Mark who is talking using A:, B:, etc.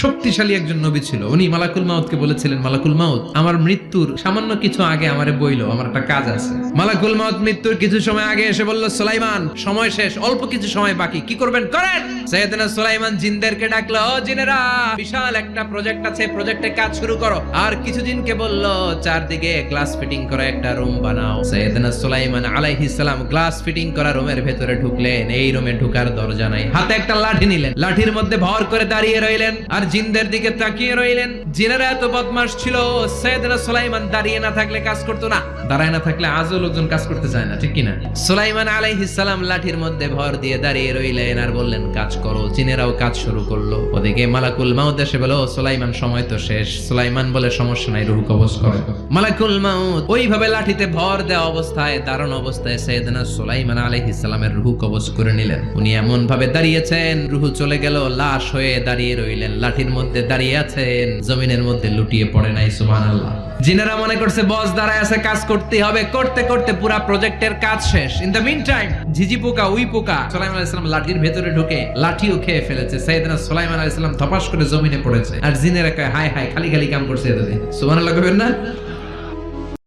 A: শক্তিশালী একজন নবী ছিল। উনি মালাকুল মাউতকে বলেছিলেন, মালাকুল মাউত, আমার মৃত্যুর সামান্য কিছু আগে আমারে বইলো, আমার একটা কাজ আছে। মালাকুল মাউত মৃত্যুর কিছু সময় আগে এসে বলল, সুলাইমান, সময় শেষ, অল্প কিছু সময় বাকি, কি করবেন করেন। সাইয়েদনা সুলাইমান জিনদেরকে ডাকলো, ও জিনেরা, বিশাল একটা প্রজেক্ট আছে, প্রজেক্টে কাজ শুরু করো। আর কিছু জিনকে বলল, চারদিকে গ্লাস ফিটিং করা একটা রুম বানাও। সাইয়েদনা সুলাইমান আলাইহিস সালাম গ্লাস ফিটিং করা রুমের ভেতরে ঢুকলেন। এই রুমে ঢোকার দরজা নাই, হাতে একটা লাঠি নিলেন, লাঠির মধ্যে ভর করে দাঁড়িয়ে রইলেন আর জিনদের দিকে তাকিয়ে রইলেন। জিনেরা এত বদমাশ ছিল, সাইয়েদনা সুলাইমান দাঁড়িয়ে না থাকলে কাজ করতো না, দাঁড়ায় না থাকলে আজও লোকজন কাজ করতে চায় না, ঠিক কিনা? সুলাইমান আলাইহিস সালাম লাঠির মধ্যে ভর দিয়ে দাঁড়িয়ে রইলেন আর বললেন, কাজ করো। জিনেরাও কাজ শুরু করলো। ওদিকে মালাকুল মাউত এসে বলে, ও সুলাইমান, সময় তো শেষ। সুলাইমান বলে, সমস্যা নাই, রূহ কবজ করো। মালাকুল মাউত ওইভাবে লাঠিতে ভর দেওয়া অবস্থায়, দাঁড়ানো অবস্থায় সাইয়েদনা সুলাইমান আলাইহিস সালামের রূহ কবজ করে নিলেন। উনি এমন ভাবে দাঁড়িয়েছেন, রূহ চলে গেল, লাশ হয়ে দাঁড়িয়ে রইলেন। লাঠির মধ্যে দাঁড়িয়ে আছেন, জমিনের মধ্যে লুটিয়ে পড়ে নাই। সুবহানাল্লাহ। জিনেরা মনে করছে বস দাঁড়ায় আছে, কাজ করতে হবে। করতে করতে পুরা প্রজেক্টের কাজ শেষ। ইন দ্য মিন টাইম ঝিঝি পোকা, উই পোকা সুলাইমান আলাইহিস সালাম লাঠির ভেতরে ঢুকে লাঠিও খেয়ে ফেলেছে। সাইয়েদনা সুলাইমান আলাইহিস সালাম ধপাস করে জমিনে পড়েছে। আর জিনেরা কয়, হায় হায়, খালি খালি কাম করছে এতদিন। সুবহানাল্লাহ কইবেন না?